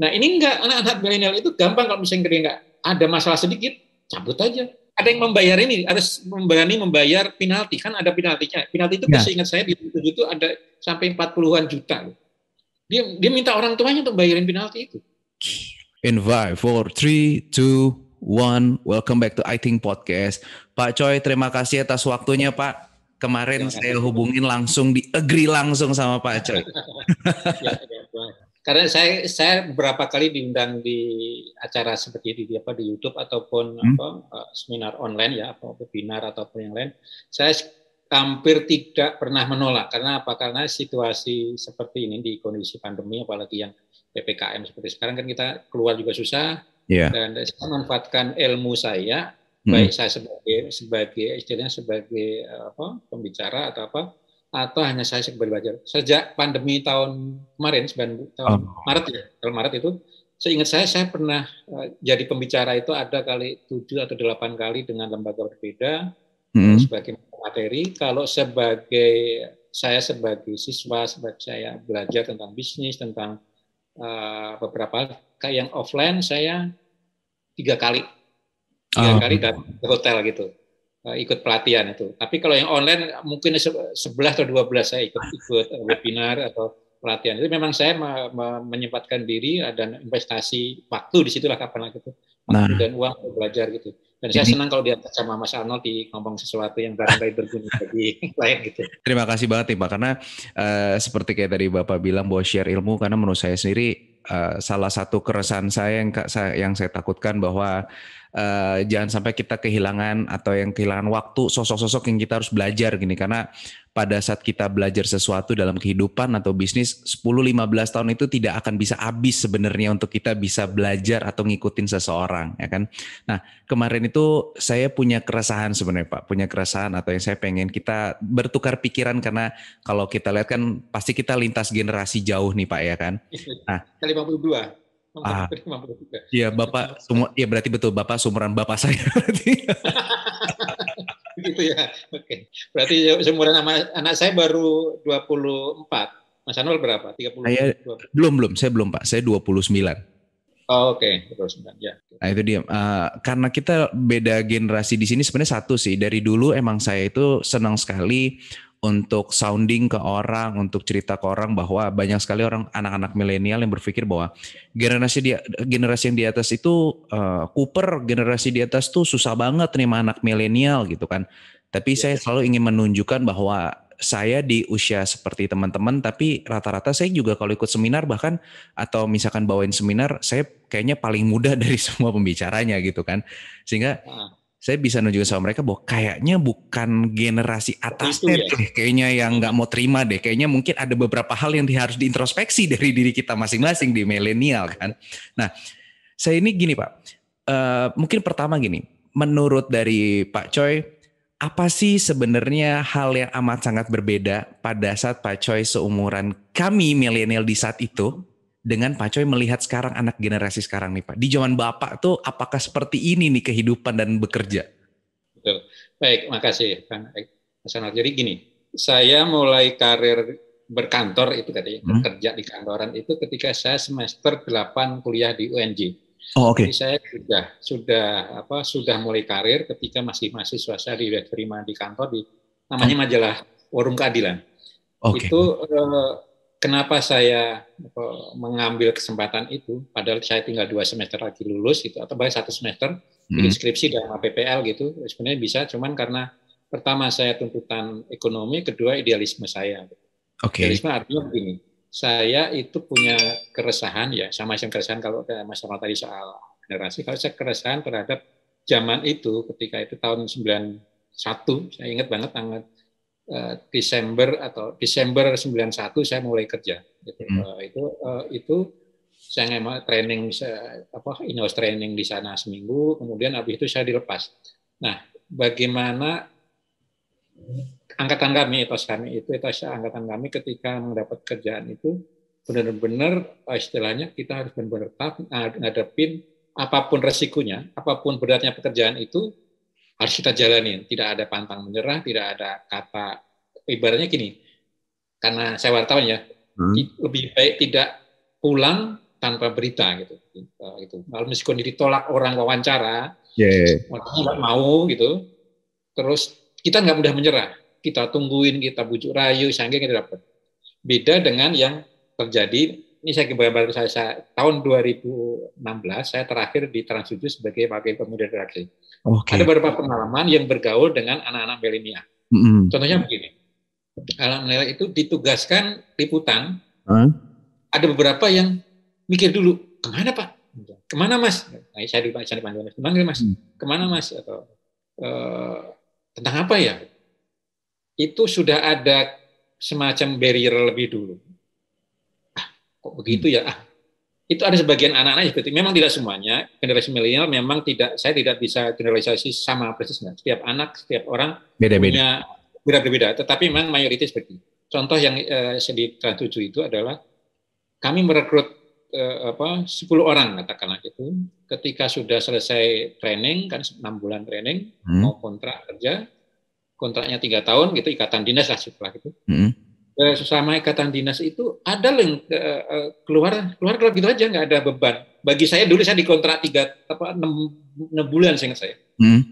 Nah ini enggak, anak-anak milenial itu gampang kalau misalnya dia enggak ada masalah sedikit, cabut aja. Ada yang membayar ini, harus berani membayar penalti, kan ada penaltinya. Penalti itu seingat saya di itu ada sampai 40-an juta. Dia minta orang tuanya untuk bayarin penalti itu. In 5, 4, 3, 2, 1, welcome back to I Think Podcast. Pak Choi, terima kasih atas waktunya Pak. Kemarin saya hubungin langsung, agree langsung sama Pak Choi. ya. Karena saya beberapa kali diundang di acara seperti ini di YouTube ataupun seminar online ya, atau webinar ataupun yang lain. Saya hampir tidak pernah menolak. Karena apa? Karena situasi seperti ini di kondisi pandemi, apalagi yang PPKM seperti sekarang kan kita keluar juga susah. Dan saya memanfaatkan ilmu saya, baik saya sebagai istilahnya sebagai pembicara atau apa, atau hanya saya sebagai belajar. Sejak pandemi tahun kemarin, tahun Maret itu, seingat saya pernah jadi pembicara itu ada kali 7 atau 8 kali dengan lembaga berbeda sebagai materi. Kalau saya sebagai siswa, saya belajar tentang bisnis, tentang beberapa kayak yang offline saya 3 kali datang ke hotel gitu. Ikut pelatihan itu. Tapi kalau yang online mungkin 11 atau 12 saya ikut webinar atau pelatihan. Itu memang saya menyempatkan diri dan investasi waktu di situlah kapan lagi itu. Waktu dan uang untuk belajar gitu. Dan saya senang kalau diajak sama Mas Arnold di ngomong sesuatu yang barangkali berguna bagi klien gitu. Terima kasih banget nih Pak, karena seperti kayak tadi Bapak bilang bahwa share ilmu, karena menurut saya sendiri salah satu keresahan saya yang saya takutkan bahwa jangan sampai kita kehilangan waktu sosok-sosok yang kita harus belajar gini, karena pada saat kita belajar sesuatu dalam kehidupan atau bisnis 10-15 tahun itu tidak akan bisa habis sebenarnya untuk kita bisa belajar atau ngikutin seseorang ya kan. Nah kemarin itu saya punya keresahan sebenarnya Pak, atau yang saya pengen kita bertukar pikiran, karena kalau kita lihat kan pasti kita lintas generasi jauh nih Pak ya kan. Nah 52. Iya Bapak semua, ya berarti betul Bapak seumuran Bapak saya berarti. Begitu ya. Oke. Berarti seumuran anak saya baru 24. Mas Anwar berapa? 30? Belum, saya belum Pak. Saya 29. Oh, oke. 29 ya. Nah itu dia. Karena kita beda generasi di sini sebenarnya satu sih. Dari dulu emang saya itu senang sekali untuk sounding ke orang, untuk cerita ke orang bahwa banyak sekali orang anak-anak milenial yang berpikir bahwa generasi yang di atas itu kuper, generasi di atas tuh susah banget terima anak milenial gitu kan. Tapi saya selalu ingin menunjukkan bahwa saya di usia seperti teman-teman, tapi rata-rata saya juga kalau ikut seminar bahkan atau misalkan bawain seminar, saya kayaknya paling muda dari semua pembicaranya gitu kan. Sehingga saya bisa nunjukin sama mereka bahwa kayaknya bukan generasi atasnya deh, kayaknya yang nggak mau terima deh. Kayaknya mungkin ada beberapa hal yang harus diintrospeksi dari diri kita masing-masing di milenial kan. Nah, saya ini gini Pak, mungkin pertama gini, menurut dari Pak Choi, apa sih sebenarnya hal yang amat sangat berbeda pada saat Pak Choi seumuran kami milenial di saat itu, dengan Pak Choi melihat sekarang anak generasi sekarang nih Pak. Di zaman Bapak tuh apakah seperti ini nih kehidupan dan bekerja? Betul. Baik, makasih Kang Hasanal. Jadi gini, saya mulai karir berkantor itu tadi, bekerja di kantoran itu ketika saya semester 8 kuliah di UNJ. Jadi saya sudah mulai karir ketika masih mahasiswa. Saya diterima di kantor di namanya majalah Forum Keadilan. Itu kenapa saya mengambil kesempatan itu, padahal saya tinggal 2 semester lagi lulus gitu, atau bahkan 1 semester bikin skripsi dalam PPL gitu, sebenarnya bisa, cuman karena pertama saya tuntutan ekonomi, kedua idealisme saya. Idealisme artinya begini, saya itu punya keresahan ya, sama yang keresahan kalau masalah tadi soal generasi, kalau saya keresahan terhadap zaman itu, ketika itu tahun 91, saya ingat banget tanggal Desember 91 saya mulai kerja gitu. Itu saya memang training in-house training di sana seminggu, kemudian habis itu saya dilepas. Nah, bagaimana angkatan kami angkatan kami ketika mendapat kerjaan itu benar-benar istilahnya kita harus benar-benar ngadepin apapun resikonya, apapun beratnya pekerjaan itu harus kita jalanin, tidak ada pantang menyerah, tidak ada kata, ibaratnya gini, karena saya wartawan ya, lebih baik tidak pulang tanpa berita gitu. Gitu. Kalau meskipun ditolak orang wawancara, orang nggak mau gitu, terus kita nggak mudah menyerah. Kita tungguin, kita bujuk rayu, sehingga kita dapat. Beda dengan yang terjadi, ini saya baru saya tahun 2016, saya terakhir di Trans 7 sebagai wakil pemuda redaksi. Ada beberapa pengalaman yang bergaul dengan anak-anak milenial. Contohnya begini, anak milenial itu ditugaskan liputan, ada beberapa yang mikir dulu, kemana Pak? Kemana Mas? Nah, saya dipanggil Mas. Kemana Mas? Kemana Mas? Atau tentang apa ya? Itu sudah ada semacam barrier lebih dulu. Kok begitu ya? Itu ada sebagian anak-anak seperti, memang tidak semuanya, generasi milenial memang tidak, saya tidak bisa generalisasi sama persis. Setiap anak, setiap orang punya berbeda-beda, tetapi memang mayoritas seperti itu. Contoh yang di Trans 7 itu adalah kami merekrut 10 orang katakanlah itu, ketika sudah selesai training, kan 6 bulan training, mau kontrak kerja, kontraknya 3 tahun gitu, ikatan dinas lah setelah itu. Selama ikatan dinas itu ada yang keluar gitu aja, nggak ada beban. Bagi saya dulu saya dikontrak 6 bulan seingat saya.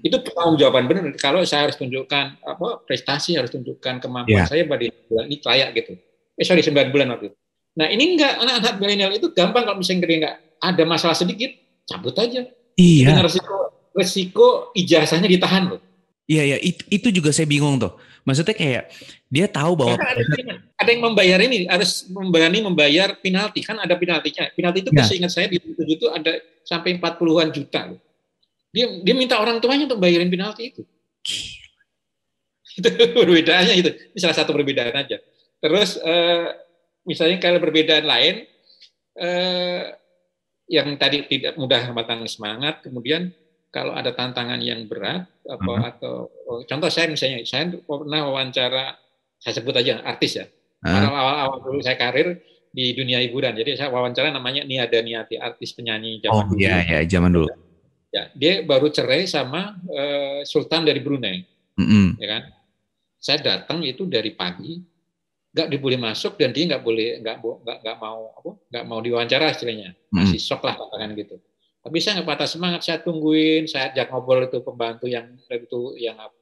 Itu tanggung jawaban benar. Kalau saya harus tunjukkan prestasi, harus tunjukkan kemampuan saya pada bulan ini layak gitu. 9 bulan waktu itu. Nah ini enggak, anak-anak milenial itu gampang kalau misalnya nggak ada masalah sedikit, cabut aja. Iya. Dengan resiko ijazahnya ditahan loh. Iya, itu juga saya bingung tuh. Maksudnya kayak dia tahu bahwa ada yang membayar ini, harus berani membayar penalti, kan ada penaltinya. Penalti itu seingat saya di itu ada sampai 40-an juta. Dia minta orang tuanya untuk bayarin penalti itu. Itu perbedaannya itu. Ini salah satu perbedaan aja. Terus misalnya kalau perbedaan lain yang tadi tidak mudah matang semangat, kemudian kalau ada tantangan yang berat atau contoh saya misalnya, saya pernah wawancara, saya sebut aja artis ya. Awal-awal dulu saya karir di dunia hiburan. Jadi saya wawancara namanya Nia Daniati, artis penyanyi zaman dulu. Iya, zaman dulu. Ya, dia baru cerai sama Sultan dari Brunei. Ya kan? Saya datang itu dari pagi, nggak diboleh masuk dan dia nggak mau diwawancara istilahnya. Masih shock lah katakan gitu. Tapi saya nggak patah semangat, saya tungguin, saya ajak ngobrol itu pembantu yang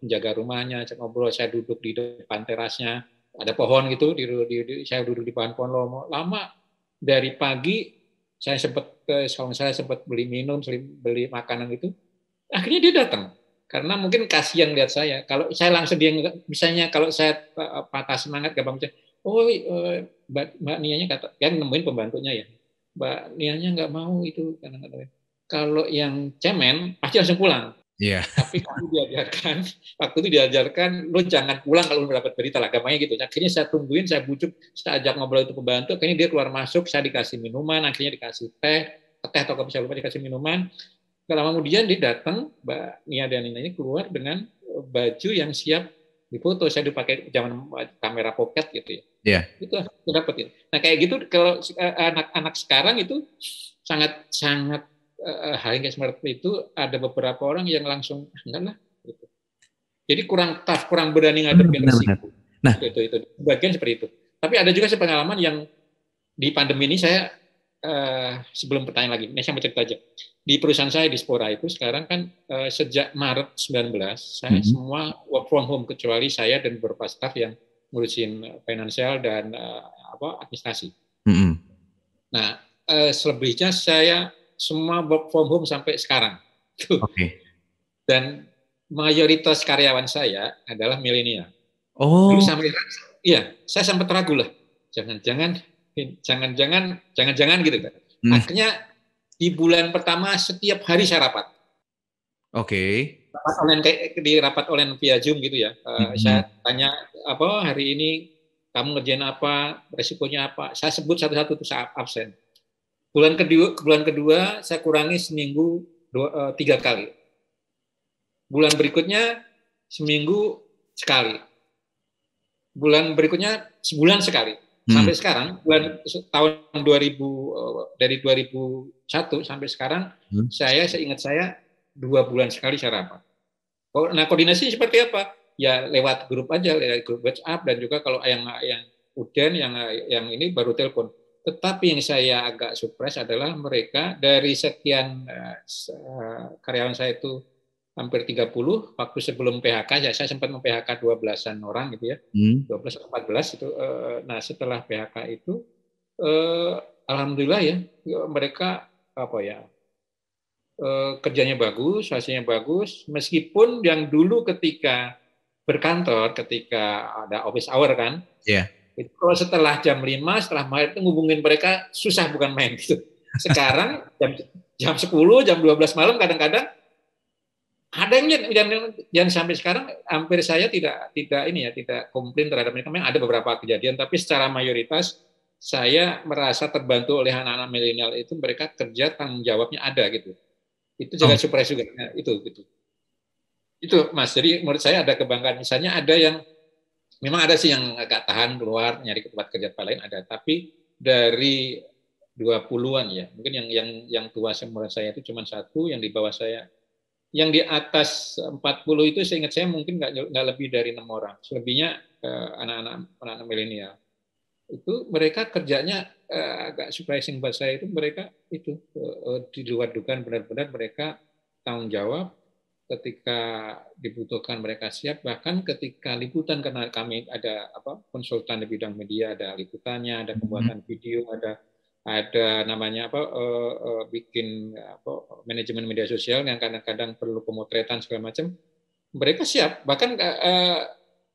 penjaga rumahnya, ajak ngobrol, saya duduk di depan terasnya, ada pohon gitu, saya duduk di pohon lama dari pagi, saya sempat beli minum, beli makanan gitu, akhirnya dia datang, karena mungkin kasihan lihat saya, kalau saya langsung dia misalnya kalau saya patah semangat, gampang bicara, Mbak Nianya kata, yang nemuin pembantunya ya, Mbak Nianya nggak mau itu kadang-kadang. Kalau yang cemen pasti langsung pulang. Iya. Tapi waktu itu diajarkan, lo jangan pulang kalau lo dapat berita lah, gampangnya gitu. Akhirnya saya tungguin, saya bujuk, saya ajak ngobrol itu pembantu. Akhirnya dia keluar masuk, saya dikasih minuman, akhirnya dikasih teh atau kopi, saya lupa, dikasih minuman. Lama kemudian dia datang, Mbak Nia dan Nina ini keluar dengan baju yang siap difoto. Saya dipakai zaman kamera pocket gitu ya. Iya. Itu dapat itu. Nah kayak gitu kalau anak-anak sekarang itu sangat hal yang seperti itu, ada beberapa orang yang langsung enggak lah gitu. Jadi kurang tough, kurang berani ngadepin resiko. Nah, itu bagian seperti itu. Tapi ada juga pengalaman yang di pandemi ini saya sebelum pertanyaan lagi, ini saya mau cerita aja. Di perusahaan saya di Spora itu sekarang kan sejak Maret 19 saya semua work from home kecuali saya dan beberapa staf yang ngurusin finansial dan administrasi. Nah, selebihnya saya semua work from home sampai sekarang. Dan mayoritas karyawan saya adalah milenial. Dulu saya sempat ragu lah. Jangan-jangan gitu kan. Akhirnya di bulan pertama setiap hari saya rapat. Rapat online rapat online via Zoom gitu ya. Saya tanya hari ini kamu ngerjain apa, resikonya apa. Saya sebut satu-satu tuh saya absen. Bulan kedua saya kurangi seminggu 3 kali. Bulan berikutnya seminggu sekali. Bulan berikutnya sebulan sekali. Sampai sekarang tahun 2000 dari 2001 sampai sekarang saya ingat saya 2 bulan sekali saya rapat. Nah koordinasi seperti apa? Ya lewat grup aja, lewat grup WhatsApp dan juga kalau yang Uden yang ini baru telepon. Tetapi yang saya agak surprise adalah mereka dari sekian karyawan saya itu hampir 30, waktu sebelum PHK ya saya sempat mem-PHK 12-an orang gitu ya. 12 atau 14 itu. Nah, setelah PHK itu alhamdulillah ya mereka apa ya? Kerjanya bagus, hasilnya bagus, meskipun yang dulu ketika berkantor, ketika ada office hour kan, itu kalau setelah jam 5, setelah maghrib itu ngubungin mereka susah bukan main gitu. Sekarang jam 10, jam 12 malam kadang-kadang ada yang sampai sekarang hampir saya tidak komplain terhadap mereka. Memang ada beberapa kejadian, tapi secara mayoritas saya merasa terbantu oleh anak-anak milenial itu, mereka kerja tanggung jawabnya ada gitu. Itu juga surprise juga. Nah, itu Mas. Jadi menurut saya ada kebanggaan. Misalnya ada yang memang ada sih yang agak tahan keluar nyari tempat kerja lain ada, tapi dari 20-an ya, mungkin yang tua menurut saya itu cuma satu, yang di bawah saya, yang di atas 40 itu seingat saya mungkin nggak lebih dari 6 orang. Selebihnya anak-anak milenial. Itu mereka kerjanya agak surprising buat saya, itu mereka itu di luar dugaan, benar-benar mereka tanggung jawab. Ketika dibutuhkan mereka siap, bahkan ketika liputan, karena kami ada konsultan di bidang media, ada liputannya, ada pembuatan video, ada namanya bikin manajemen media sosial yang kadang-kadang perlu pemotretan segala macam, mereka siap. Bahkan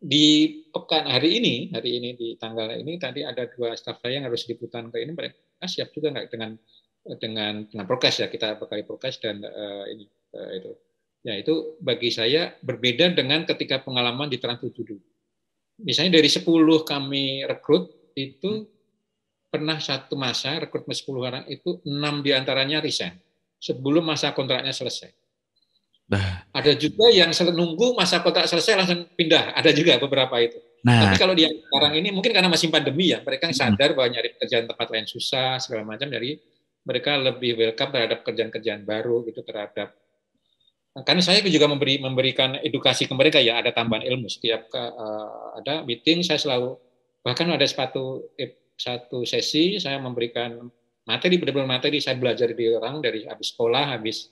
di pekan hari ini di tanggal ini tadi ada 2 staf saya yang harus liputan ke ini, mereka siap juga nggak dengan prokes ya, kita bekali prokes dan itu. Ya, itu bagi saya berbeda dengan ketika pengalaman di Trans 7 dulu. Misalnya dari 10 kami rekrut, itu pernah satu masa rekrutmen 10 orang itu 6 diantaranya resign sebelum masa kontraknya selesai. Ada juga yang nunggu masa kontrak selesai langsung pindah, ada juga beberapa itu. Tapi kalau di sekarang ini mungkin karena masih pandemi ya, mereka sadar bahwa nyari kerjaan tempat lain susah segala macam, jadi mereka lebih welcome terhadap kerjaan-kerjaan baru gitu, terhadap. Karena saya juga memberikan edukasi ke mereka ya, ada tambahan ilmu setiap ada meeting, saya selalu, bahkan ada satu sesi saya memberikan materi, benar-benar materi, saya belajar di orang dari habis sekolah, habis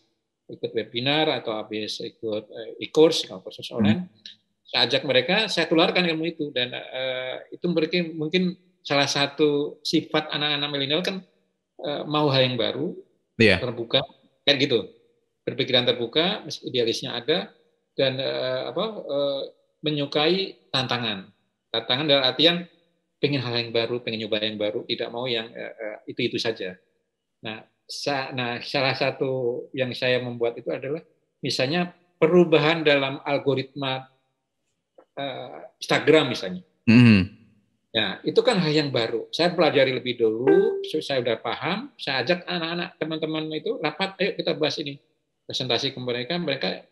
ikut webinar atau habis ikut e-course, kursus online, saya ajak mereka, saya tularkan ilmu itu, dan itu mungkin salah satu sifat anak-anak milenial kan mau hal yang baru, terbuka, kayak gitu. Berpikiran terbuka, idealisnya ada, dan menyukai tantangan dalam artian pengen hal yang baru, pengen nyoba yang baru, tidak mau yang itu saja. Nah, salah satu yang saya membuat itu adalah misalnya perubahan dalam algoritma Instagram misalnya. Ya, itu kan hal yang baru. Saya pelajari lebih dulu, saya sudah paham, saya ajak anak-anak teman-teman itu rapat, ayo kita bahas ini. Presentasi ke mereka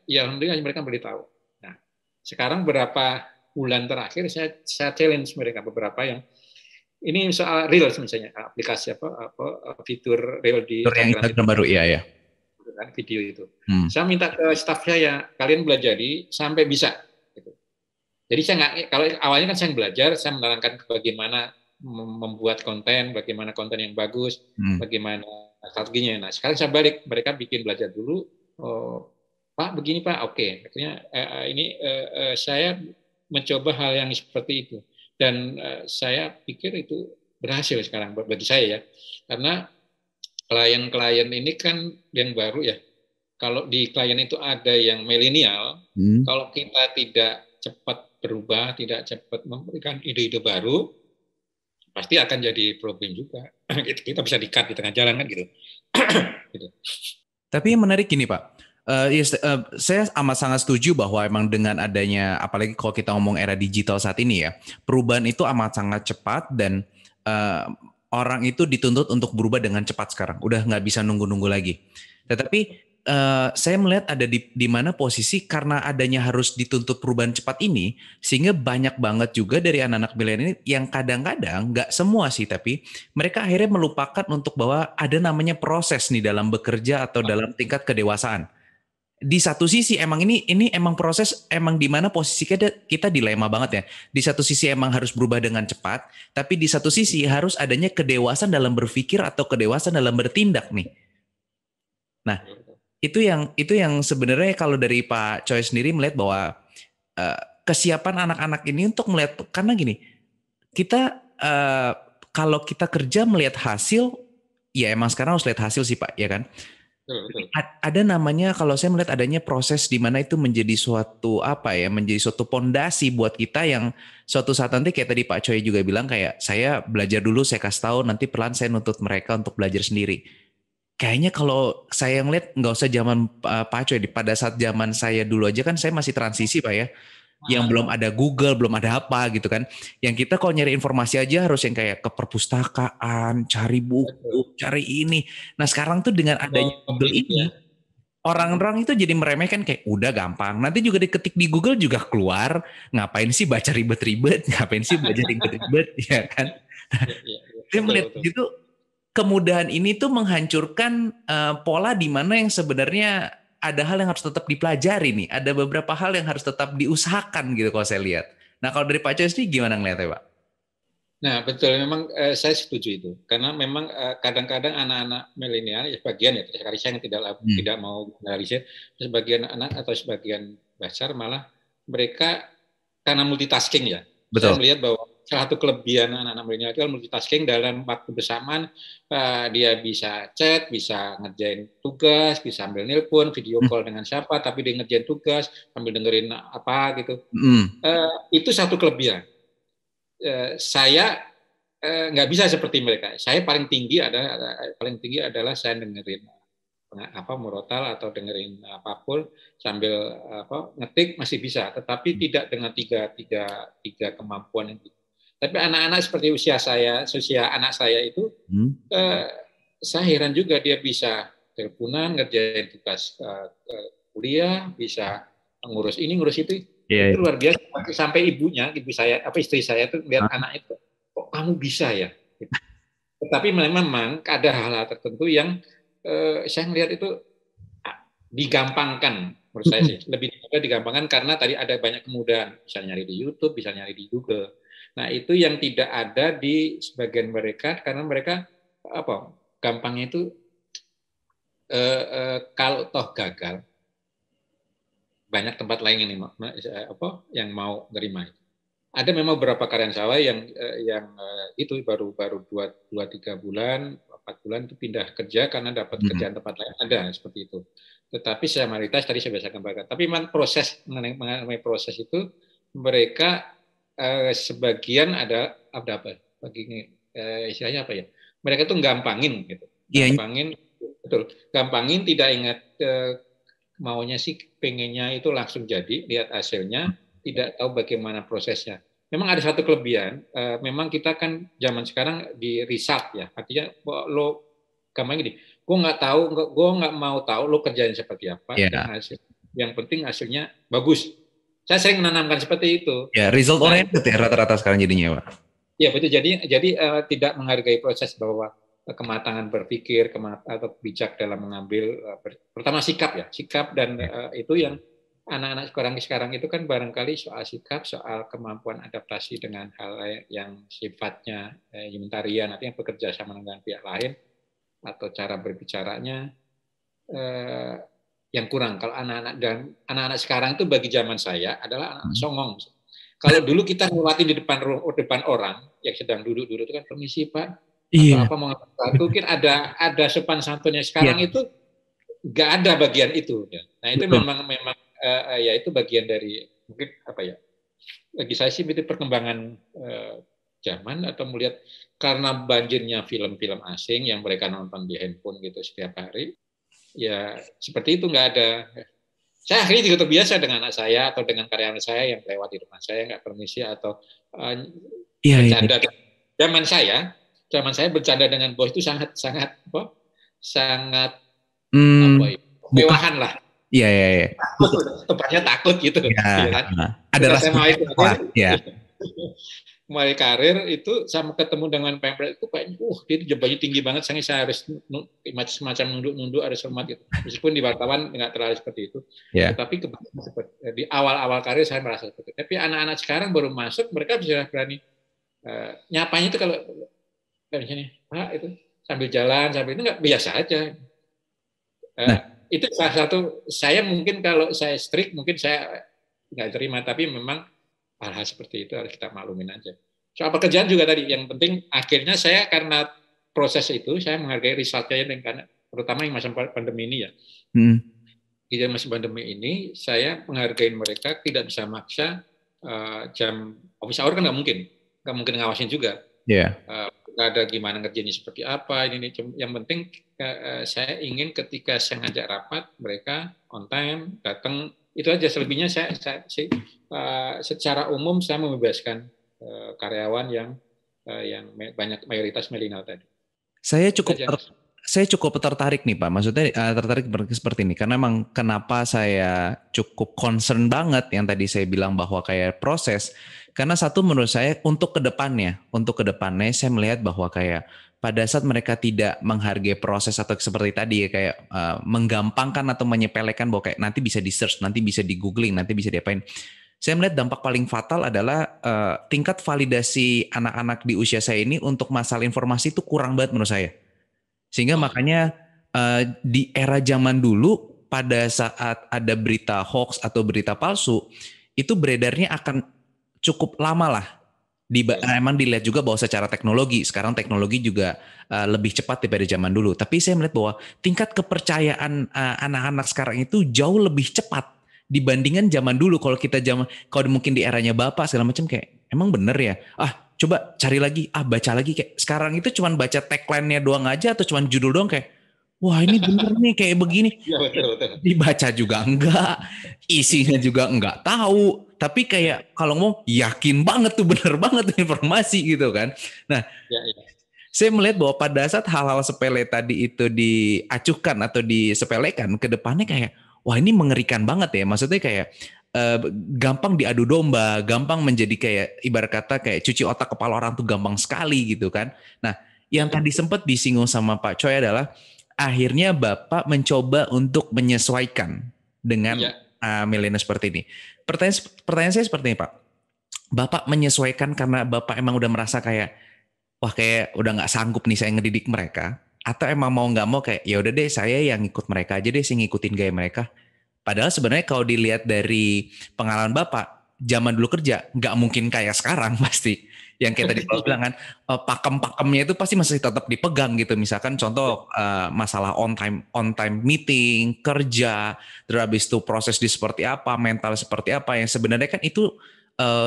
ya alhamdulillah mereka beritahu. Nah, sekarang beberapa bulan terakhir saya challenge mereka beberapa yang ini soal Reels misalnya, aplikasi fitur Reels di Instagram baru ya. Video itu. Saya minta ke staf saya, kalian belajar sampai bisa gitu. Jadi saya nggak, kalau awalnya kan saya belajar, saya menerangkan bagaimana membuat konten, bagaimana konten yang bagus, bagaimana strateginya. Nah, sekarang saya balik, mereka bikin belajar dulu. Pak, begini Pak, oke. Akhirnya saya mencoba hal yang seperti itu, dan saya pikir itu berhasil sekarang bagi saya ya, karena klien-klien ini kan yang baru ya. Kalau di klien itu ada yang milenial, kalau kita tidak cepat berubah, tidak cepat memberikan ide-ide baru, pasti akan jadi problem juga. Kita bisa di-cut di tengah jalan kan gitu. Gitu. Tapi yang menarik gini Pak, saya amat sangat setuju bahwa emang dengan adanya, apalagi kalau kita ngomong era digital saat ini ya, perubahan itu amat sangat cepat, dan orang itu dituntut untuk berubah dengan cepat sekarang, udah nggak bisa nunggu-nunggu lagi. Tetapi saya melihat ada di mana posisi karena adanya harus dituntut perubahan cepat ini, sehingga banyak banget juga dari anak-anak milenial yang kadang-kadang, nggak semua sih, tapi mereka akhirnya melupakan untuk bahwa ada namanya proses nih dalam bekerja atau dalam tingkat kedewasaan. di satu sisi emang ini emang proses emang di mana posisi kita dilema banget ya. Di satu sisi emang harus berubah dengan cepat, tapi di satu sisi harus adanya kedewasaan dalam berpikir atau kedewasaan dalam bertindak nih. Nah, itu yang sebenarnya kalau dari Pak Choi sendiri melihat bahwa kesiapan anak-anak ini untuk melihat, karena gini, kita kalau kita kerja melihat hasil, ya emang sekarang harus lihat hasil sih Pak, ya kan? Betul. Ada namanya, kalau saya melihat adanya proses di mana itu menjadi suatu apa ya, menjadi suatu pondasi buat kita yang suatu saat nanti kayak tadi Pak Choi juga bilang kayak saya belajar dulu, saya kasih tahu, nanti pelan saya nuntut mereka untuk belajar sendiri. Kayaknya kalau saya ngeliat nggak usah zaman Pak Choi, pada saat zaman saya dulu aja kan saya masih transisi Pak ya, yang belum ada Google, belum ada apa gitu kan. Yang kita kalau nyari informasi aja harus yang kayak ke perpustakaan, cari buku, cari ini. Nah sekarang tuh dengan adanya Google ini, orang-orang itu jadi meremehkan kayak udah gampang. Nanti juga diketik di Google juga keluar. Ngapain sih baca ribet-ribet? Ngapain sih belajar ribet-ribet? Ya kan? Saya melihat gitu, kemudahan ini tuh menghancurkan pola di mana yang sebenarnya ada hal yang harus tetap dipelajari nih. Ada beberapa hal yang harus tetap diusahakan gitu kalau saya lihat. Nah kalau dari Pak Choi sendiri gimana ngeliatnya Pak? Nah betul, memang saya setuju itu. Karena memang kadang-kadang anak-anak milenial, ya sebagian ya, saya yang tidak mau generalisir, sebagian anak atau sebagian besar malah mereka karena multitasking ya. Betul. Saya melihat bahwa salah satu kelebihan anak-anak milenial itu multitasking. Dalam waktu bersamaan dia bisa chat, bisa ngerjain tugas, bisa ambil nelpon, video call dengan siapa, tapi dia ngerjain tugas sambil dengerin apa gitu. Itu satu kelebihan. Saya nggak bisa seperti mereka. Saya paling tinggi adalah saya dengerin murotal atau dengerin apapun sambil ngetik masih bisa, tetapi tidak dengan tiga kemampuan itu. Tapi anak-anak seperti usia anak saya itu, saya heran juga dia bisa teleponan, ngerjain tugas kuliah, bisa ngurus ini, ngurus itu. Itu luar biasa. Sampai ibu saya, istri saya itu lihat anak itu, kok kamu bisa ya? Tetapi memang ada hal-hal tertentu yang saya melihat itu digampangkan, menurut saya sih lebih digampangkan karena tadi ada banyak kemudahan, bisa nyari di YouTube, bisa nyari di Google. Nah itu yang tidak ada di sebagian mereka, karena mereka gampangnya itu kalau toh gagal, banyak tempat lain yang mau terima itu. Ada memang beberapa karyawan saya yang itu baru 2-3 bulan, 4 bulan itu pindah kerja karena dapat kerjaan tempat lain, ada seperti itu. Tetapi secara mayoritas tadi saya biasakan mereka. Tapi memang mengenai proses itu mereka sebagian ada apa? Istilahnya apa ya? Mereka tuh gampangin gitu. Gampangin, betul. Gampangin, tidak ingat maunya sih, pengennya itu langsung jadi, lihat hasilnya, tidak tahu bagaimana prosesnya. Memang ada satu kelebihan, memang kita kan zaman sekarang di result ya, artinya lo gampang gini, gue nggak mau tahu lo kerjain seperti apa, yang penting hasilnya bagus. Saya sering menanamkan seperti itu. Ya, result oriented ya rata-rata sekarang jadinya Pak. Ya betul, jadi tidak menghargai proses bahwa kematangan berpikir atau bijak dalam mengambil pertama sikap dan itu yang anak-anak sekarang itu kan barangkali soal sikap, soal kemampuan adaptasi dengan hal yang sifatnya humanitarian, artinya bekerja sama dengan pihak lain atau cara berbicaranya yang kurang. Kalau anak-anak sekarang itu bagi zaman saya adalah anak songong. Kalau dulu kita ngelatin di depan orang yang sedang duduk itu kan, permisi Pak, atau apa mau ngomong, mungkin ada sopan santunnya. Sekarang itu nggak ada bagian itu. Nah itu memang ya itu bagian dari mungkin apa ya? Bagi saya sih itu perkembangan zaman, atau melihat karena banjirnya film-film asing yang mereka nonton di handphone gitu setiap hari. Ya seperti itu, nggak ada. Saya akhirnya juga terbiasa dengan anak saya atau dengan karyawan saya yang lewat di depan saya nggak permisi atau bercanda. Zaman saya bercanda dengan bos itu sangat mewahan lah. Iya. Tepatnya takut gitu. Ya, ada rasa itu. Ya. mulai karir itu sama ketemu dengan pempret itu kayaknya, dia jabanya tinggi banget, saya harus semacam nunduk-nunduk, harus hormat gitu. Meskipun di wartawan nggak terlalu seperti itu, tetapi di awal-awal karir saya merasa seperti itu. Tapi anak-anak sekarang baru masuk, mereka bisa berani nyapanya itu kalau misalnya Pak itu sambil jalan sambil itu nggak biasa aja. Itu salah satu, saya mungkin kalau saya strict mungkin saya nggak terima, tapi memang hal-hal seperti itu harus kita maklumin aja. Soal pekerjaan juga tadi, yang penting akhirnya saya karena proses itu saya menghargai resultnya, karena terutama yang masa pandemi ini ya. Di masa pandemi ini saya menghargai mereka, tidak bisa maksa jam office hour kan nggak mungkin ngawasin juga. Ada gimana ngerjainnya seperti apa ini. Yang penting saya ingin ketika saya ngajak rapat mereka on time datang, itu aja. Selebihnya saya secara umum saya membebaskan karyawan yang banyak mayoritas milenial tadi. Saya cukup tertarik nih Pak, maksudnya tertarik seperti ini karena emang kenapa saya cukup concern banget yang tadi saya bilang bahwa kayak proses, karena satu menurut saya untuk kedepannya saya melihat bahwa kayak pada saat mereka tidak menghargai proses atau seperti tadi ya kayak menggampangkan atau menyepelekan bahwa kayak nanti bisa di search, nanti bisa di googling, nanti bisa diapain. Saya melihat dampak paling fatal adalah tingkat validasi anak-anak di usia saya ini untuk masalah informasi itu kurang banget menurut saya. Sehingga makanya di era zaman dulu pada saat ada berita hoax atau berita palsu itu beredarnya akan cukup lama lah. Emang dilihat juga bahwa secara teknologi sekarang teknologi juga lebih cepat daripada zaman dulu. Tapi saya melihat bahwa tingkat kepercayaan anak-anak sekarang itu jauh lebih cepat dibandingkan zaman dulu. Kalau mungkin di eranya Bapak segala macam kayak emang bener ya. Coba cari lagi, baca lagi. Kayak sekarang itu cuman baca tagline-nya doang aja atau cuman judul doang kayak, wah ini bener nih kayak begini. Ya, betul. Dibaca juga enggak, isinya juga enggak tahu. Tapi kayak kalau mau yakin banget tuh bener banget tuh informasi gitu kan. Nah, saya melihat bahwa pada saat hal-hal sepele tadi itu diacuhkan atau disepelekan ke depannya kayak, wah ini mengerikan banget ya. Maksudnya kayak gampang diadu domba, gampang menjadi kayak ibarat kata kayak cuci otak kepala orang tuh gampang sekali gitu kan. Nah, yang tadi sempat disinggung sama Pak Choi adalah akhirnya Bapak mencoba untuk menyesuaikan dengan milenial seperti ini. Pertanyaan saya seperti ini Pak. Bapak menyesuaikan karena Bapak emang udah merasa kayak wah kayak udah nggak sanggup nih saya ngedidik mereka, atau emang mau nggak mau kayak ya udah deh saya yang ikut mereka aja deh, saya ngikutin gaya mereka. Padahal sebenarnya kalau dilihat dari pengalaman Bapak, zaman dulu kerja nggak mungkin kayak sekarang pasti. Yang kayak tadi Bapak bilang kan, pakem-pakemnya itu pasti masih tetap dipegang gitu. Misalkan contoh masalah on time meeting, kerja, terus habis itu proses di seperti apa, mental seperti apa, yang sebenarnya kan itu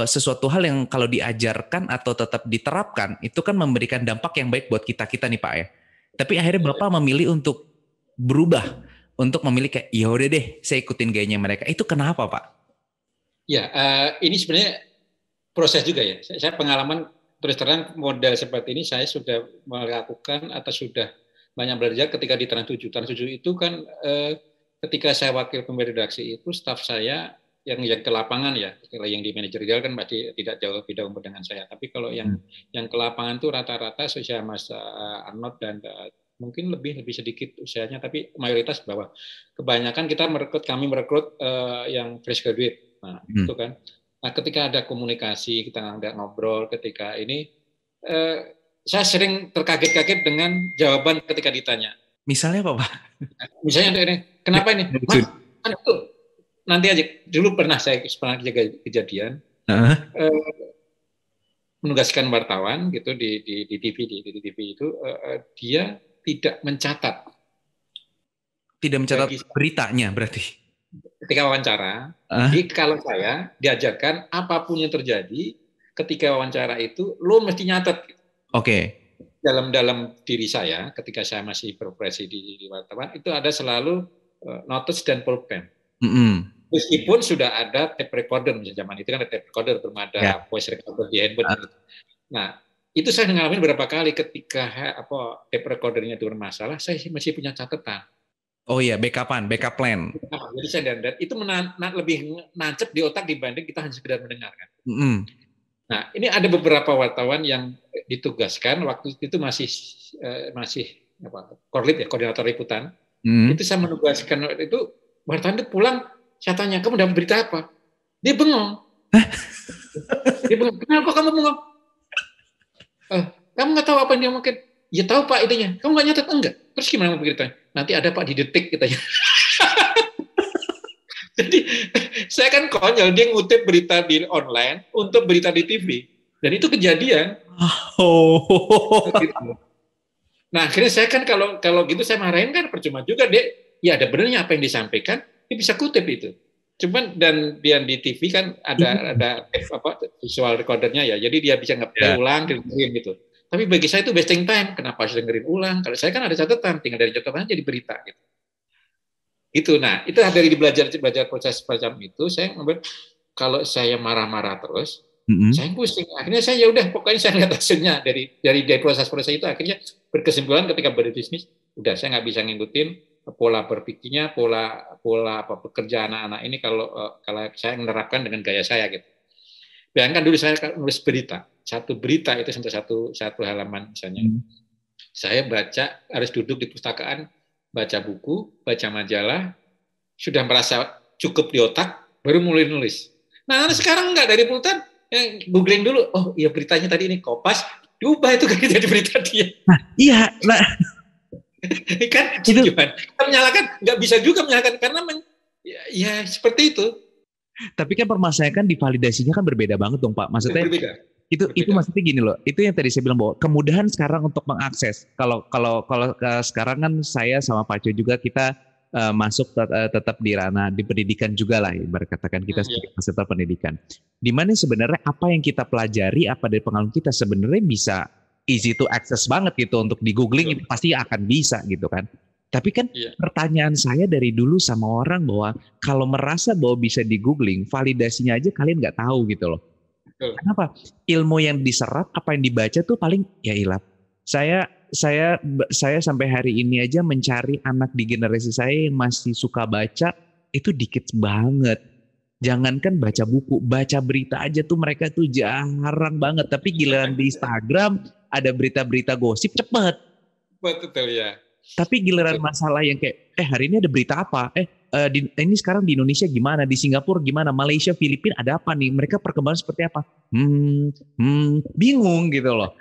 sesuatu hal yang kalau diajarkan atau tetap diterapkan itu kan memberikan dampak yang baik buat kita nih Pak ya. Tapi akhirnya Bapak memilih untuk berubah, untuk memilih kayak ya udah deh saya ikutin gayanya mereka. Itu kenapa Pak? Ya, ini sebenarnya proses juga ya. Saya pengalaman terus terang model seperti ini saya sudah melakukan atau sudah banyak belajar ketika di Trans 7. Trans 7 itu kan ketika saya wakil pemberi redaksi itu staf saya yang ke lapangan ya, kalau yang di manajerial kan pasti tidak jauh beda umur dengan saya. Tapi kalau yang ke lapangan itu rata-rata usia Mas Arnold dan mungkin lebih sedikit usianya, tapi mayoritas bawah. Kebanyakan kami merekrut yang fresh graduate. Nah, itu kan. Nah, ketika ada komunikasi, kita ada ngobrol, ketika ini saya sering terkaget-kaget dengan jawaban ketika ditanya. Misalnya apa Pak? Misalnya ini, kenapa ini? Mas, kan itu nanti aja. Dulu pernah jaga kejadian menugaskan wartawan gitu di TV itu dia tidak mencatat. Tidak mencatat beritanya berarti. Ketika wawancara, jadi kalau saya diajarkan apapun yang terjadi ketika wawancara itu lo mesti nyatet. Oke. Dalam diri saya ketika saya masih berprofesi di wartawan itu ada selalu notes dan pulpen. Meskipun sudah ada tape recorder, misalnya zaman itu kan ada tape recorder, belum ada voice recorder di handphone. Nah, itu saya ngalamin beberapa kali ketika tape recordernya itu bermasalah, saya masih punya catatan. Oh iya, backup plan. Jadi saya dan itu lebih nancep di otak dibanding kita hanya sekedar mendengarkan. Nah, ini ada beberapa wartawan yang ditugaskan waktu itu masih koordinator liputan. Itu saya menugaskan itu wartawan itu pulang, saya tanya, kamu dapat berita apa? Dia bengong. Dia bengong. Kenapa kamu bengong? Kamu nggak tahu apa yang dia mungkin? Ya tahu Pak itunya. Kamu nggak nyatet? Enggak. Terus gimana beritanya? Nanti ada Pak di Detik katanya. Jadi saya kan konyol, dia ngutip berita di online untuk berita di TV. Dan itu kejadian. Nah akhirnya saya kan kalau gitu saya marahin kan percuma juga, dia ya ada benernya apa yang disampaikan, dia bisa kutip itu. Cuman dan di TV kan ada visual recordernya ya, jadi dia bisa ngeplay ulang, dengerin gitu. Tapi bagi saya itu wasting time. Kenapa harus dengerin ulang? Kalau saya kan ada catatan, tinggal dari catatan jadi berita gitu. Itu, nah itu dari belajar proses macam itu, saya ngambil kalau saya marah-marah terus, saya pusing. Akhirnya saya ya udah, pokoknya saya lihat hasilnya dari proses-proses itu. Akhirnya berkesimpulan ketika berbisnis, udah saya nggak bisa ngikutin pola berpikirnya, pola pekerjaan anak-anak ini kalau saya menerapkan dengan gaya saya gitu. Bayangkan dulu saya nulis berita, satu berita itu sampai satu halaman misalnya. Saya baca, harus duduk di pustakaan, baca buku, baca majalah, sudah merasa cukup di otak, baru mulai nulis. Nah, sekarang enggak, dari pulpen, googling dulu, oh iya beritanya tadi ini Kompas, diubah itu kan jadi berita dia. Nah, iya, kan itu kita menyalahkan, nggak bisa juga menyalahkan karena ya seperti itu. Tapi kan permasalahan kan divalidasinya kan berbeda banget dong Pak. Maksudnya berbeda. Itu maksudnya gini loh. Itu yang tadi saya bilang bahwa kemudahan sekarang untuk mengakses. Kalau sekarang kan saya sama Pak Co juga kita masuk tetap di ranah di pendidikan juga lah, berkatakan kita sebagai peserta pendidikan. Di mana sebenarnya apa yang kita pelajari, apa dari pengalaman kita sebenarnya bisa easy to access banget gitu, untuk di googling itu pasti akan bisa gitu kan. Tapi kan pertanyaan saya dari dulu sama orang bahwa kalau merasa bahwa bisa di googling, validasinya aja kalian nggak tahu gitu loh. Kenapa? Ilmu yang diserap, apa yang dibaca tuh paling ya ilah. Saya sampai hari ini aja mencari anak di generasi saya yang masih suka baca itu dikit banget. Jangankan baca buku, baca berita aja tuh mereka tuh jarang banget. Tapi giliran di Instagram ada berita-berita gosip cepet. Betul ya. Tapi giliran masalah yang kayak hari ini ada berita apa? Ini sekarang di Indonesia gimana? Di Singapura gimana? Malaysia, Filipina ada apa nih? Mereka perkembangan seperti apa? Bingung gitu loh.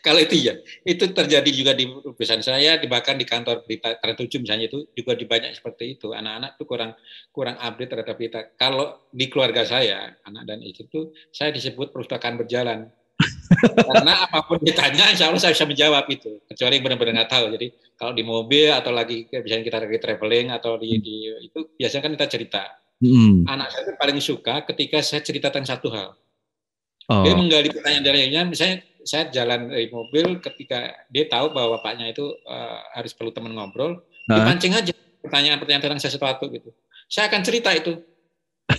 Kalau itu ya, itu terjadi juga di perusahaan saya, bahkan di kantor berita Trans 7 misalnya, itu juga banyak seperti itu. Anak-anak tuh kurang update terhadap berita. Kalau di keluarga saya, anak dan istri itu saya disebut perpustakaan berjalan. Karena apapun ditanya, insya Allah saya bisa menjawab itu. Kecuali benar-benar nggak tahu. Jadi kalau di mobil atau lagi misalnya kita lagi traveling atau itu biasanya kan kita cerita. Anak saya paling suka ketika saya cerita tentang satu hal. Dia menggali pertanyaan darinya. Misalnya saya jalan di mobil, ketika dia tahu bahwa bapaknya itu harus perlu teman ngobrol, dipancing aja pertanyaan-pertanyaan tentang sesuatu gitu. Saya akan cerita itu.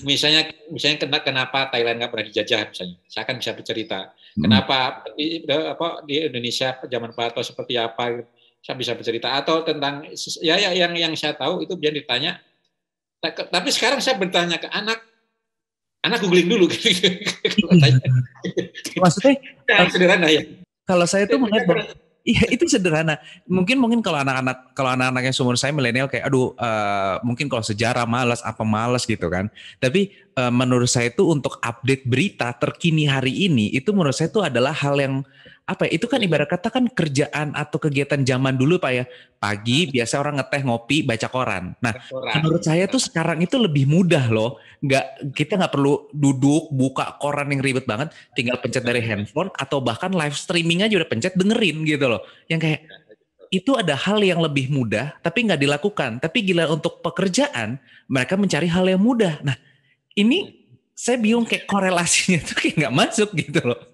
Misalnya kenapa Thailand nggak pernah dijajah misalnya, saya akan bisa bercerita. Kenapa di Indonesia zaman Pak Harto seperti apa, saya bisa bercerita. Atau tentang yang saya tahu itu biar ditanya. Tapi sekarang saya bertanya ke anak googling dulu. Maksudnya sederhana ya. Kalau saya tuh melihat iya itu sederhana. Mungkin kalau anak-anak yang seumur saya milenial kayak mungkin kalau sejarah malas gitu kan. Tapi menurut saya itu untuk update berita terkini hari ini itu menurut saya itu adalah hal yang itu kan ibarat kata kan kerjaan atau kegiatan zaman dulu Pak ya. Pagi biasa orang ngeteh ngopi baca koran. Nah, menurut saya tuh sekarang itu lebih mudah loh. Kita nggak perlu duduk buka koran yang ribet banget, tinggal pencet dari handphone atau bahkan live streaming aja udah pencet dengerin gitu loh. Yang kayak itu ada hal yang lebih mudah tapi nggak dilakukan. Tapi gila untuk pekerjaan mereka mencari hal yang mudah. Nah, ini saya bingung kayak korelasinya tuh kayak nggak masuk gitu loh.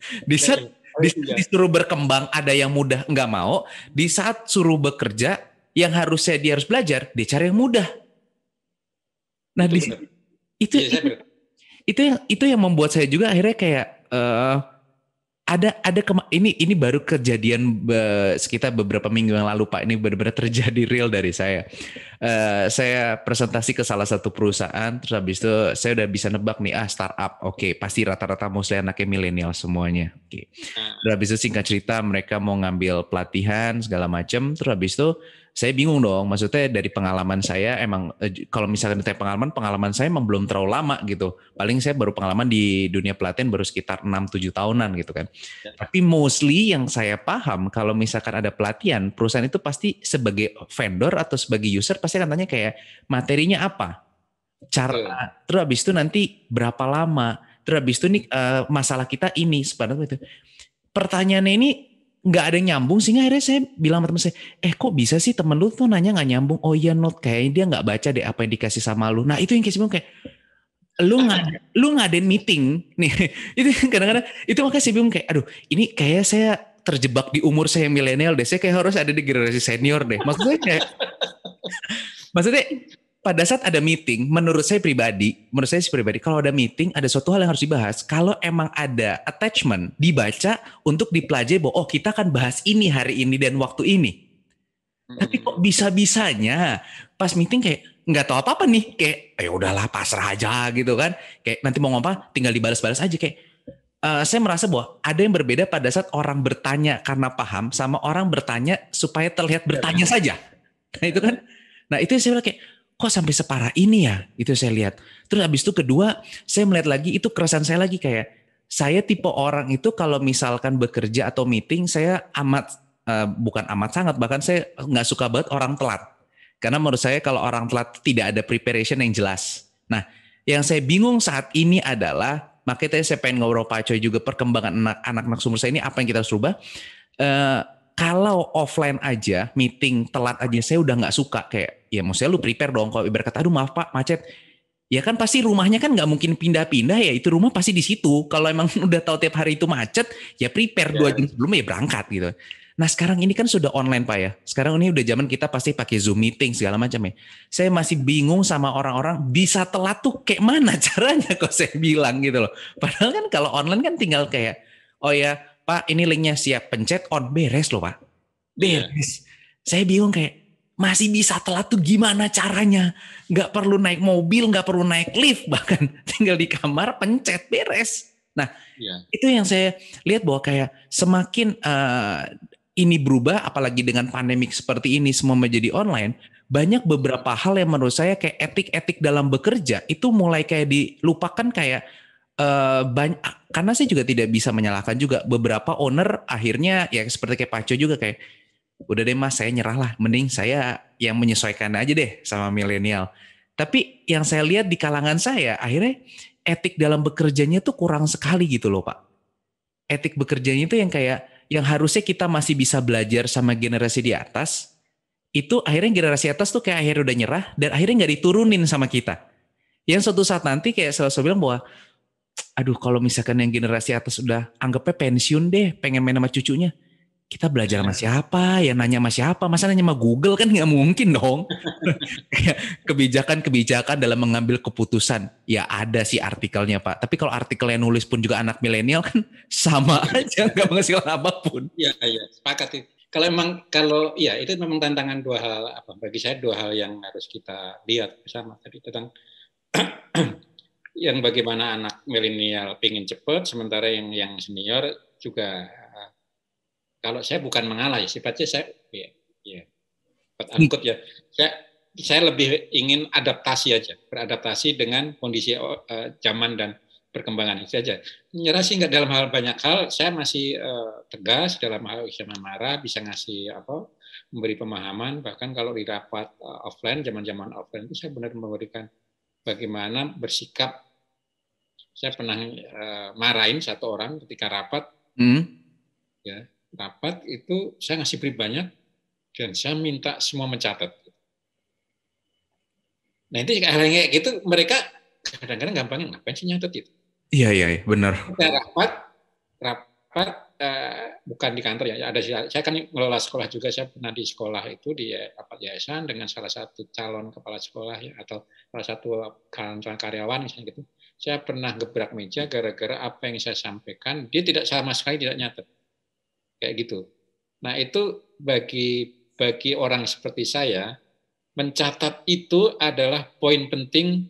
Disuruh berkembang ada yang mudah nggak mau, di saat suruh bekerja yang harusnya dia harus belajar dia cari yang mudah. Nah itu yang membuat saya juga akhirnya kayak Ini baru kejadian sekitar beberapa minggu yang lalu Pak. Ini benar-benar terjadi real dari saya. Saya presentasi ke salah satu perusahaan, terus habis itu saya udah bisa nebak nih, startup, oke, pasti rata-rata mostly anaknya milenial semuanya. Oke. Terus habis itu singkat cerita mereka mau ngambil pelatihan segala macam, terus habis itu saya bingung dong, maksudnya dari pengalaman saya emang kalau misalkan ditanya pengalaman saya emang belum terlalu lama gitu. Paling saya baru pengalaman di dunia pelatihan baru sekitar 6-7 tahunan gitu kan. Tapi mostly yang saya paham kalau misalkan ada pelatihan, perusahaan itu pasti sebagai vendor atau sebagai user pasti akan tanya kayak materinya apa, cara, terus habis itu nanti berapa lama, terus habis itu nih masalah kita ini sebenarnya itu. Pertanyaannya ini nggak ada yang nyambung sehingga akhirnya saya bilang sama temen saya, kok bisa sih temen lu tuh nanya nggak nyambung? Oh iya Not, kayaknya dia nggak baca deh apa yang dikasih sama lu. Nah itu yang kayak kayak lu ngadain meeting nih. Itu kadang-kadang itu makanya saya bingung kayak aduh ini kayak saya terjebak di umur saya milenial deh. Saya kayak harus ada di generasi senior deh. Maksudnya pada saat ada meeting, menurut saya pribadi, kalau ada meeting, ada suatu hal yang harus dibahas. Kalau emang ada attachment, dibaca untuk dipelajari bahwa oh kita akan bahas ini hari ini dan waktu ini. Tapi kok bisa-bisanya pas meeting kayak nggak tahu apa-apa nih, kayak ya udahlah pasrah aja gitu kan. Kayak nanti mau ngomong apa, tinggal dibalas-balas aja kayak. Saya merasa bahwa ada yang berbeda pada saat orang bertanya karena paham sama orang bertanya supaya terlihat bertanya saja. Nah itu kan, nah itu yang saya bilang kayak kok sampai separah ini ya, itu saya lihat. Terus abis itu kedua, saya melihat lagi itu keresahan saya lagi kayak saya tipe orang itu kalau misalkan bekerja atau meeting saya bukan amat sangat, bahkan saya nggak suka banget orang telat. Karena menurut saya kalau orang telat tidak ada preparation yang jelas. Nah, yang saya bingung saat ini adalah makanya saya pengen ngobrol Pak Coy juga perkembangan anak-anak sumber saya ini apa yang kita harus rubah. Kalau offline aja meeting telat aja saya udah nggak suka kayak ya maksudnya lu prepare dong kalau ibarat kata aduh maaf Pak macet ya kan pasti rumahnya kan nggak mungkin pindah-pindah ya itu rumah pasti di situ kalau emang udah tahu tiap hari itu macet ya prepare 2 jam sebelumnya ya berangkat gitu. Nah sekarang ini kan sudah online Pak ya, sekarang ini udah zaman kita pasti pakai Zoom meeting segala macam ya. Saya masih bingung sama orang-orang bisa telat tuh kayak mana caranya kok saya bilang gitu loh. Padahal kan kalau online kan tinggal kayak oh ya Pak ini linknya siap pencet on beres loh Pak. Beres. Saya bingung kayak masih bisa telat tuh gimana caranya? Nggak perlu naik mobil, nggak perlu naik lift, bahkan tinggal di kamar pencet beres. Nah itu yang saya lihat bahwa kayak semakin ini berubah, apalagi dengan pandemik seperti ini semua menjadi online, banyak beberapa hal yang menurut saya kayak etik-etik dalam bekerja itu mulai kayak dilupakan kayak banyak karena saya juga tidak bisa menyalahkan juga beberapa owner akhirnya ya seperti kayak Paco juga kayak udah deh mas saya nyerah lah mending saya yang menyesuaikan aja deh sama milenial. Tapi yang saya lihat di kalangan saya akhirnya etik dalam bekerjanya tuh kurang sekali gitu loh Pak. Etik bekerjanya itu yang kayak yang harusnya kita masih bisa belajar sama generasi di atas itu akhirnya generasi atas tuh kayak akhirnya udah nyerah dan akhirnya nggak diturunin sama kita. Yang suatu saat nanti kayak selalu bilang bahwa aduh kalau misalkan yang generasi atas udah anggapnya pensiun deh pengen main sama cucunya kita belajar sama siapa ya nanya sama siapa masa nanya sama Google kan nggak mungkin dong. Kebijakan-kebijakan dalam mengambil keputusan ya ada sih artikelnya Pak tapi kalau artikel yang nulis pun juga anak milenial kan sama aja nggak menghasilkan apapun. Iya sepakat. Kalau ya itu memang tantangan dua hal bagi saya dua hal yang harus kita lihat bersama tadi tentang yang bagaimana anak milenial pengen cepat sementara yang senior juga kalau saya bukan mengalah ya sifatnya saya angkut ya saya lebih ingin adaptasi aja beradaptasi dengan kondisi zaman dan perkembangan itu saja. Menyerah sih nggak dalam hal banyak hal saya masih tegas dalam hal bisa marah bisa ngasih memberi pemahaman bahkan kalau di rapat offline zaman offline itu saya benar memberikan bagaimana bersikap. Saya pernah marahin satu orang ketika rapat ya rapat itu saya ngasih brief banyak dan saya minta semua mencatat. Nah itu kayak gitu mereka kadang-kadang gampangnya ngapain sih nyatet itu? Iya benar. Kita rapat bukan di kantor ya ada saya kan ngelola sekolah juga saya pernah di sekolah itu di rapat yayasan dengan salah satu calon kepala sekolah ya atau salah satu calon karyawan misalnya gitu. Saya pernah gebrak meja gara-gara apa yang saya sampaikan, dia tidak sama sekali tidak nyatet. Kayak gitu. Nah itu bagi orang seperti saya, mencatat itu adalah poin penting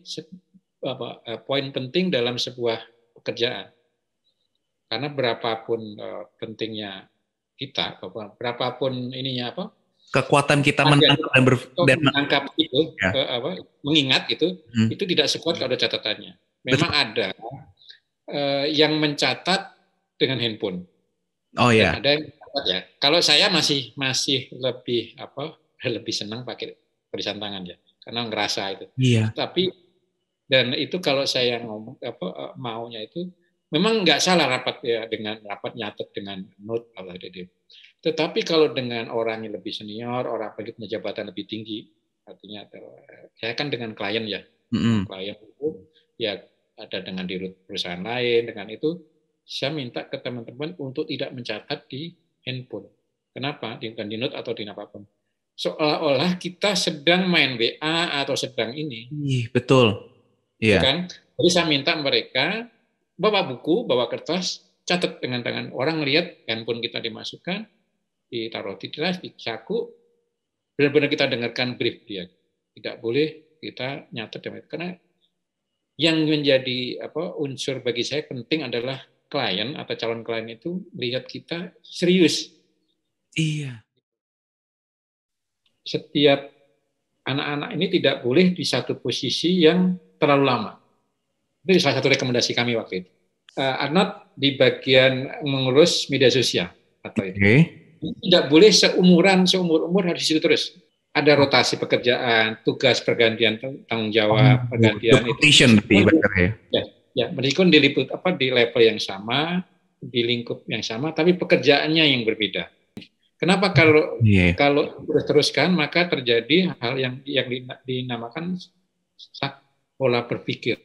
dalam sebuah pekerjaan. Karena berapapun pentingnya kita, berapapun ininya kekuatan kita menangkap dan menangkap itu, ya. Mengingat itu tidak sekuat kalau ada catatannya. Memang ada yang mencatat dengan handphone. Oh ya. Ada yang mencatat ya. Kalau saya masih lebih senang pakai tulisan tangan ya, karena ngerasa itu. Iya. Tapi dan itu kalau saya ngomong maunya itu memang nggak salah rapat nyatet dengan note kalau ada dia. Tetapi kalau dengan orang yang lebih senior, orang punya jabatan lebih tinggi, artinya saya kan dengan klien ya, klien itu ya ada dengan di perusahaan lain, dengan itu saya minta ke teman-teman untuk tidak mencatat di handphone. Kenapa? Di note atau di apapun. Seolah-olah kita sedang main WA atau sedang ini. Betul. Iya. Kan? Jadi saya minta mereka bawa buku, bawa kertas, catat dengan tangan. Orang lihat handphone kita dimasukkan, ditaruh di tas, di saku, benar-benar kita dengarkan brief dia. Tidak boleh kita nyatet karena yang menjadi unsur bagi saya penting adalah klien atau calon klien itu lihat kita serius. Iya. Setiap anak-anak ini tidak boleh di satu posisi yang terlalu lama. Itu salah satu rekomendasi kami waktu itu. Anak di bagian mengurus media sosial atau itu. Tidak boleh seumur umur harus di situ terus. Ada rotasi pekerjaan, tugas pergantian tanggung jawab, pergantian itu. Ya, meskipun diliput di level yang sama, di lingkup yang sama, tapi pekerjaannya yang berbeda. Kenapa kalau terus-teruskan maka terjadi hal yang dinamakan pola berpikir.